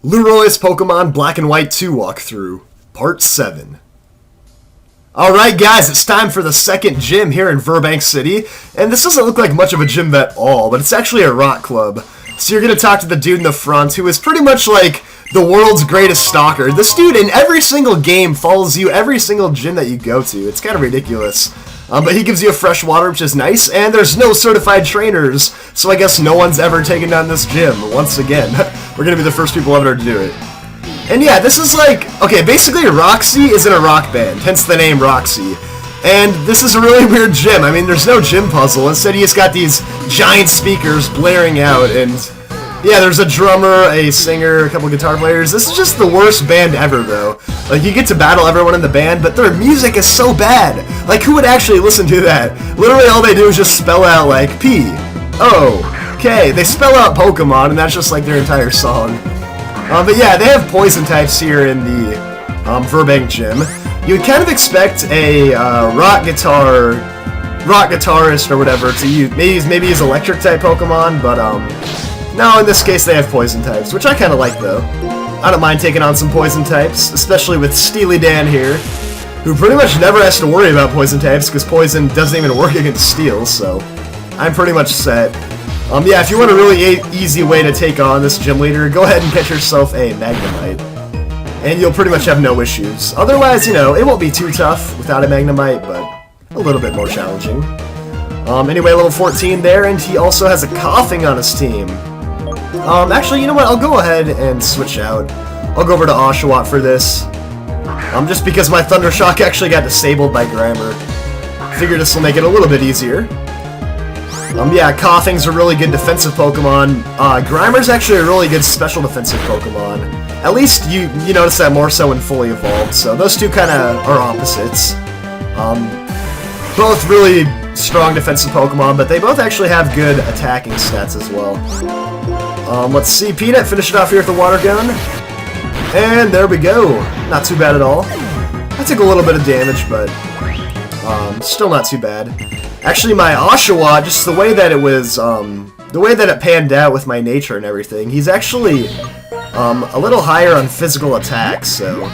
Lueroi's Pokemon Black and White 2 walkthrough, Part 7. Alright guys, it's time for the second gym here in Virbank City, and this doesn't look like much of a gym at all, but it's actually a rock club. So you're going to talk to the dude in the front, who is pretty much like the world's greatest stalker. This dude in every single game follows you every single gym that you go to. It's kind of ridiculous. But he gives you a fresh water, which is nice, and there's no certified trainers, so I guess no one's ever taken down this gym, once again. We're gonna be the first people ever to do it. And yeah, this is like, okay, basically Roxy is in a rock band, hence the name Roxy. And this is a really weird gym. I mean, there's no gym puzzle. Instead, he just got these giant speakers blaring out, and yeah, there's a drummer, a singer, a couple guitar players. This is just the worst band ever, though. Like, you get to battle everyone in the band, but their music is so bad. Like, who would actually listen to that? Literally, all they do is just spell out, like, P-O-K. They spell out Pokemon, and that's just, like, their entire song. But yeah, they have poison types here in the Virbank gym. You would kind of expect a rock guitarist or whatever to use, maybe use electric type Pokemon, but no, in this case they have poison types, which I kind of like though. I don't mind taking on some poison types, especially with Steely Dan here, who pretty much never has to worry about poison types because poison doesn't even work against steel, so I'm pretty much set. Yeah, if you want a really easy way to take on this gym leader, go ahead and get yourself a Magnemite, and you'll pretty much have no issues. Otherwise, you know, it won't be too tough without a Magnemite, but a little bit more challenging. Anyway, level 14 there, and he also has a coughing on his team. Actually, you know what, I'll go ahead and switch out. I'll go over to Oshawott for this. Just because my Thunder Shock actually got disabled by Grimer. Figure this will make it a little bit easier. Yeah, Coughing's a really good defensive Pokemon. Grimer's actually a really good special defensive Pokemon. At least you notice that more so when fully evolved, so those two kind of are opposites. Both really strong defensive Pokemon, but they both actually have good attacking stats as well. Let's see, Peanut, finish it off here with the Water Gun. And there we go. Not too bad at all. I took a little bit of damage, but still not too bad. Actually, my Oshawott, just the way that it was, the way that it panned out with my nature and everything, he's actually a little higher on physical attacks, so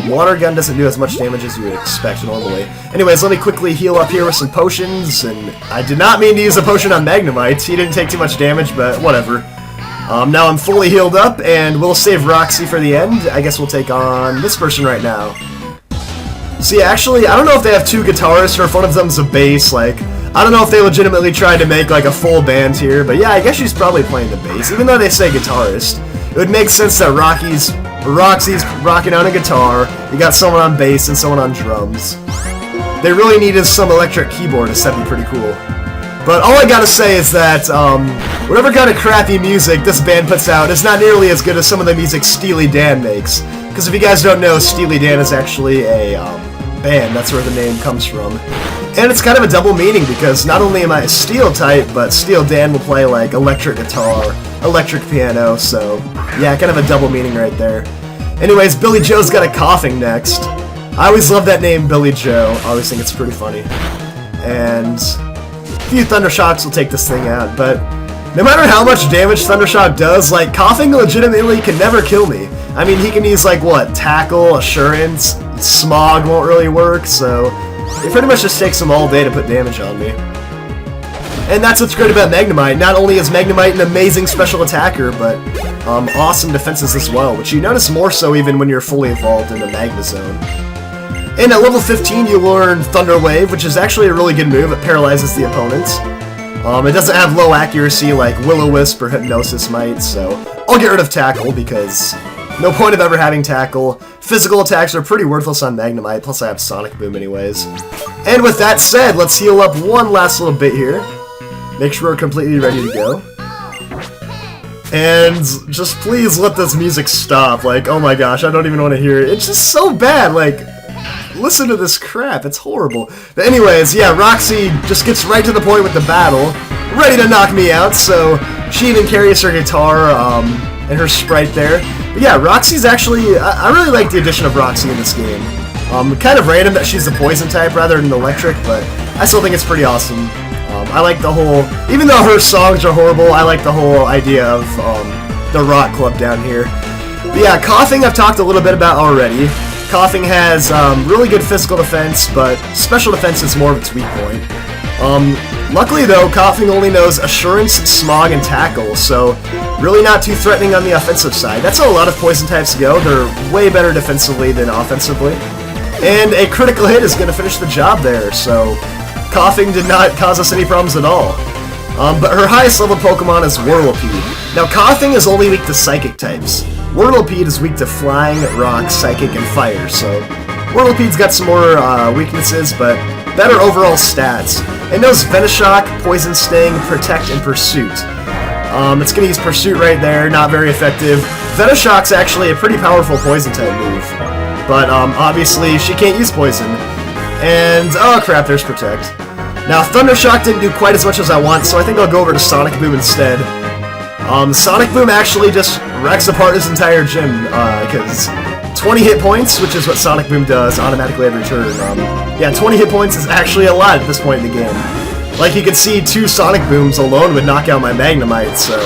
Water Gun doesn't do as much damage as you would expect normally. Anyways, let me quickly heal up here with some potions, and I did not mean to use a potion on Magnemite. He didn't take too much damage, but whatever. Now I'm fully healed up, and we'll save Roxy for the end. I guess we'll take on this person right now. See, actually, I don't know if they have two guitarists or if one of them's a bass. Like, I don't know if they legitimately tried to make, like, a full band here, but yeah, I guess she's probably playing the bass, even though they say guitarist. It would make sense that Roxy's rocking on a guitar, you got someone on bass and someone on drums. They really needed some electric keyboardist, that'd be pretty cool. But all I gotta say is that, whatever kind of crappy music this band puts out is not nearly as good as some of the music Steely Dan makes. Because if you guys don't know, Steely Dan is actually a band, that's where the name comes from. And it's kind of a double meaning, because not only am I a Steel type, but Steely Dan will play like electric guitar, electric piano, so yeah, kind of a double meaning right there. Anyways, Billy Joe's got a Coughing next. I always love that name, Billy Joe. I always think it's pretty funny. And a few Thunder Shocks will take this thing out, but no matter how much damage Thunder Shock does, like, Coughing legitimately can never kill me. I mean, he can use, like, what, Tackle, Assurance, Smog won't really work, so it pretty much just takes him all day to put damage on me. And that's what's great about Magnemite. Not only is Magnemite an amazing special attacker, but awesome defenses as well, which you notice more so even when you're fully evolved in the Magma Zone. And at level 15, you learn Thunder Wave, which is actually a really good move. It paralyzes the opponents. It doesn't have low accuracy like Will-O-Wisp or Hypnosis might, so I'll get rid of Tackle because no point of ever having Tackle. Physical attacks are pretty worthless on Magnemite, plus I have Sonic Boom anyways. And with that said, let's heal up one last little bit here. Make sure we're completely ready to go. And just please let this music stop. Like, oh my gosh, I don't even want to hear it. It's just so bad, like, listen to this crap, it's horrible. But anyways, yeah, Roxy just gets right to the point with the battle, ready to knock me out, so she even carries her guitar and her sprite there. But yeah, Roxy's actually, I really like the addition of Roxy in this game. Kind of random that she's the poison type rather than electric, but I still think it's pretty awesome. I like the whole, even though her songs are horrible, I like the whole idea of the rock club down here. But yeah, Coughing I've talked a little bit about already. Coughing has really good physical defense, but special defense is more of its weak point. Luckily though, Coughing only knows Assurance, Smog, and Tackle, so really not too threatening on the offensive side. That's how a lot of poison types go. They're way better defensively than offensively. And a critical hit is going to finish the job there, so Coughing did not cause us any problems at all. But her highest level Pokemon is Whirlpool. Now Coughing is only weak to Psychic types. Whirlpool is weak to Flying, Rock, Psychic, and Fire, so Whirlpool's got some more weaknesses, but better overall stats. It knows Venice Shock, Poison Sting, Protect, and Pursuit. It's going to use Pursuit right there, not very effective. Venice Shock's actually a pretty powerful Poison type move, but obviously she can't use Poison. And, oh crap, there's Protect. Now, Thunder Shock didn't do quite as much as I want, so I think I'll go over to Sonic Boom instead. Sonic Boom actually just wrecks apart his entire gym, because 20 hit points, which is what Sonic Boom does automatically every turn. Yeah, 20 hit points is actually a lot at this point in the game. Like you can see, 2 Sonic Booms alone would knock out my Magnemite, so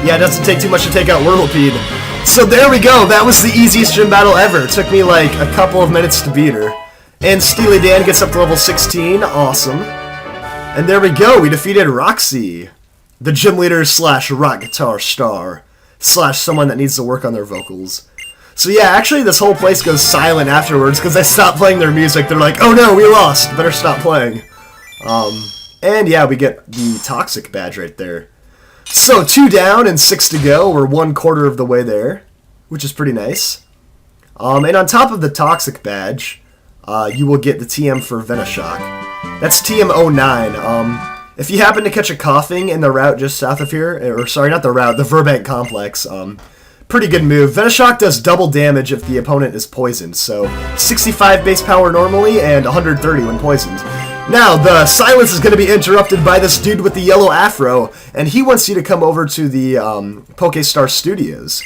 yeah, it doesn't take too much to take out Whirlpool. So there we go, that was the easiest gym battle ever. It took me like a couple of minutes to beat her. And Steely Dan gets up to level 16, awesome. And there we go, we defeated Roxy, the gym leader slash rock guitar star, slash someone that needs to work on their vocals. So yeah, actually this whole place goes silent afterwards because I stopped playing their music. They're like, oh no, we lost, better stop playing. And yeah, we get the Toxic badge right there. So 2 down and 6 to go, we're 1/4 of the way there, which is pretty nice. And on top of the Toxic badge, you will get the TM for Venice Shock. That's TM 09. If you happen to catch a Coughing in the route just south of here, or sorry, not the route, the Virbank complex, pretty good move. Venice Shock does double damage if the opponent is poisoned, so 65 base power normally and 130 when poisoned. Now, the silence is going to be interrupted by this dude with the yellow afro, and he wants you to come over to the Pokestar Studios.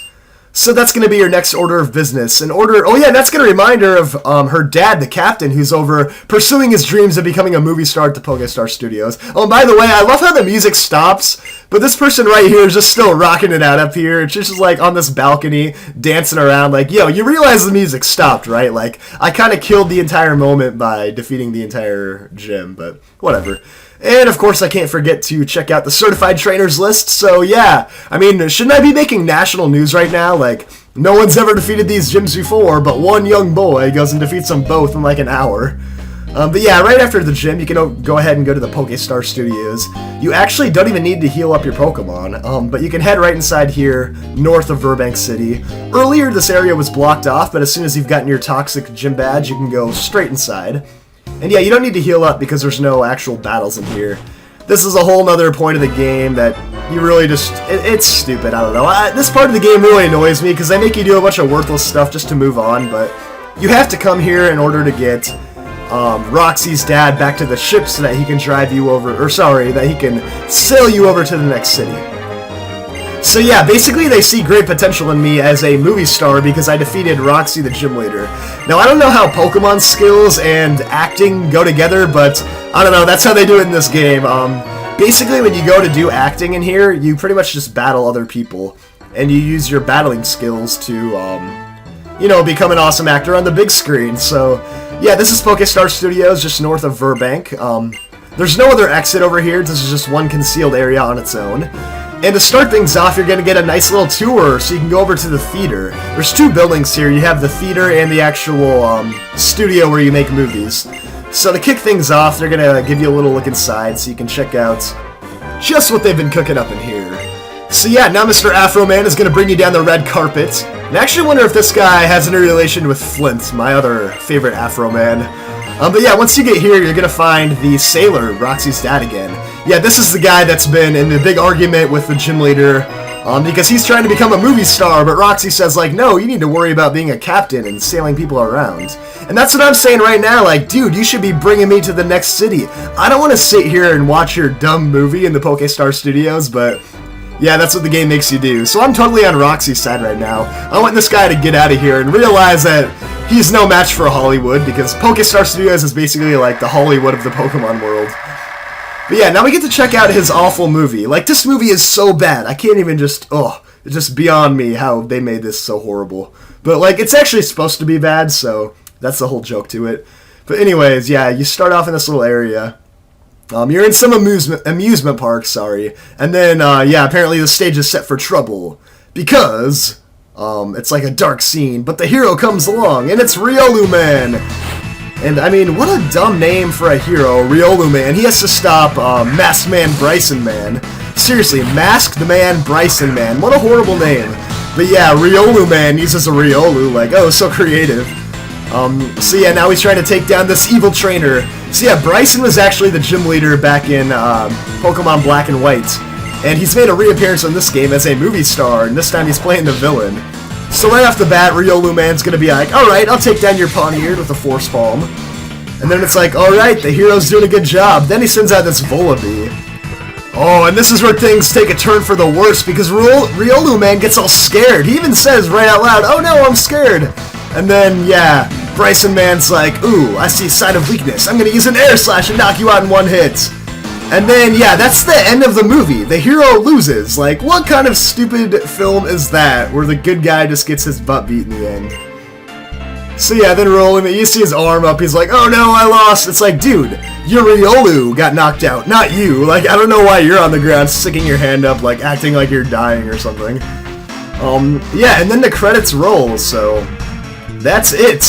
So that's going to be your next order of business. Oh yeah, that's going to remind her of her dad, the captain, who's over pursuing his dreams of becoming a movie star at the Pokestar Studios. Oh, and by the way, I love how the music stops, but this person right here is just still rocking it out up here. It's just like on this balcony, dancing around like, yo, you realize the music stopped, right? Like, I kind of killed the entire moment by defeating the entire gym, but whatever. And, of course, I can't forget to check out the certified trainers list. So, yeah, I mean, shouldn't I be making national news right now? Like, no one's ever defeated these gyms before, but one young boy goes and defeats them both in, like, an hour. But, yeah, right after the gym, you can go ahead and go to the Pokestar Studios. You actually don't even need to heal up your Pokemon, but you can head right inside here, north of Virbank City. Earlier, this area was blocked off, but as soon as you've gotten your Toxic Gym Badge, you can go straight inside. And yeah, you don't need to heal up because there's no actual battles in here. This is a whole nother point of the game that you really just... It's stupid, I don't know. This part of the game really annoys me because they make you do a bunch of worthless stuff just to move on, but you have to come here in order to get Roxy's dad back to the ship so that he can drive you over... Or sorry, that he can sail you over to the next city. So yeah, basically they see great potential in me as a movie star because I defeated Roxy, the gym leader. Now, I don't know how Pokemon skills and acting go together, but I don't know, that's how they do it in this game. Basically, when you go to do acting in here, you pretty much just battle other people, and you use your battling skills to, you know, become an awesome actor on the big screen. So, yeah, this is Pokestar Studios, just north of Virbank. There's no other exit over here, this is just one concealed area on its own. And to start things off, you're going to get a nice little tour, so you can go over to the theater. There's 2 buildings here. You have the theater and the actual studio where you make movies. So to kick things off, they're going to give you a little look inside, so you can check out just what they've been cooking up in here. So yeah, now Mr. Afro Man is going to bring you down the red carpet. And I actually wonder if this guy has any relation with Flint, my other favorite Afro Man. But yeah, once you get here, you're going to find the sailor, Roxy's dad again. Yeah, this is the guy that's been in a big argument with the gym leader, because he's trying to become a movie star, but Roxy says, like, no, you need to worry about being a captain and sailing people around. And that's what I'm saying right now, like, dude, you should be bringing me to the next city. I don't want to sit here and watch your dumb movie in the Pokestar Studios, but yeah, that's what the game makes you do. So I'm totally on Roxy's side right now. I want this guy to get out of here and realize that he's no match for Hollywood, because Pokestar Studios is basically like the Hollywood of the Pokemon world. But yeah, now we get to check out his awful movie. Like, this movie is so bad, I can't even just, It's just beyond me how they made this so horrible. But, like, it's actually supposed to be bad, so that's the whole joke to it. But anyways, yeah, you start off in this little area. You're in some amusement park, sorry. And then, yeah, apparently the stage is set for trouble. Because, it's like a dark scene, but the hero comes along, and it's Riolu Man! And, I mean, what a dumb name for a hero, Riolu Man. He has to stop, Masked Man Bryson Man. Seriously, Masked Man Bryson Man. What a horrible name. But yeah, Riolu Man uses a Riolu, like, oh, so creative. So yeah, now he's trying to take down this evil trainer. So yeah, Bryson was actually the gym leader back in Pokemon Black and White. And he's made a reappearance in this game as a movie star, and this time he's playing the villain. So right off the bat, Riolu Man's gonna be like, alright, I'll take down your Pawniard with a Force Palm. And then it's like, alright, the hero's doing a good job. Then he sends out this Volibee. Oh, and this is where things take a turn for the worse, because Riolu Man gets all scared. He even says right out loud, oh no, I'm scared. And then, yeah, Bryson Man's like, ooh, I see a sign of weakness. I'm gonna use an Air Slash and knock you out in one hit. And then, yeah, that's the end of the movie. The hero loses. Like, what kind of stupid film is that, where the good guy just gets his butt beat in the end? So yeah, then Riolu, you see his arm up, he's like, oh no, I lost. It's like, dude, your Riolu got knocked out, not you. Like, I don't know why you're on the ground sticking your hand up, like, acting like you're dying or something. Yeah, and then the credits roll, so that's it.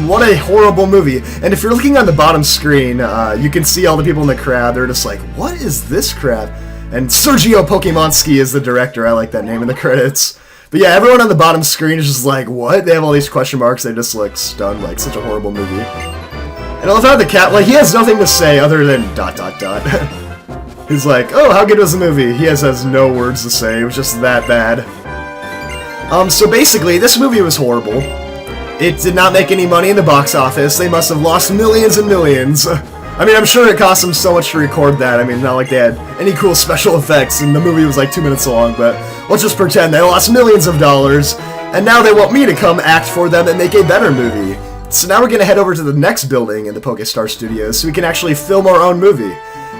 What a horrible movie. And if you're looking on the bottom screen, you can see all the people in the crowd. They're just like, what is this crap? And Sergio Pokemonski is the director. I like that name in the credits. But yeah, everyone on the bottom screen is just like, what? They have all these question marks. They just look stunned, like such a horrible movie. And I love how the cat, like, he has nothing to say other than ... He's like, oh, how good was the movie? He has no words to say. It was just that bad. So basically, this movie was horrible. It did not make any money in the box office. They must have lost millions and millions. I mean, I'm sure it cost them so much to record that. I mean, not like they had any cool special effects, and the movie was like 2 minutes long, but let's just pretend they lost millions of dollars, and now they want me to come act for them and make a better movie. So now we're going to head over to the next building in the PokeStar Studios so we can actually film our own movie.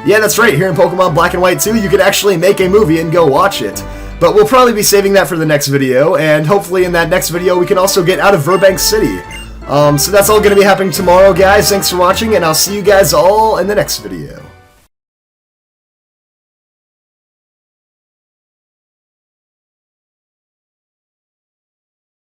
Yeah, that's right, here in Pokemon Black and White 2, you can actually make a movie and go watch it. But we'll probably be saving that for the next video, and hopefully in that next video we can also get out of Virbank City. So that's all going to be happening tomorrow, guys. Thanks for watching, and I'll see you guys all in the next video.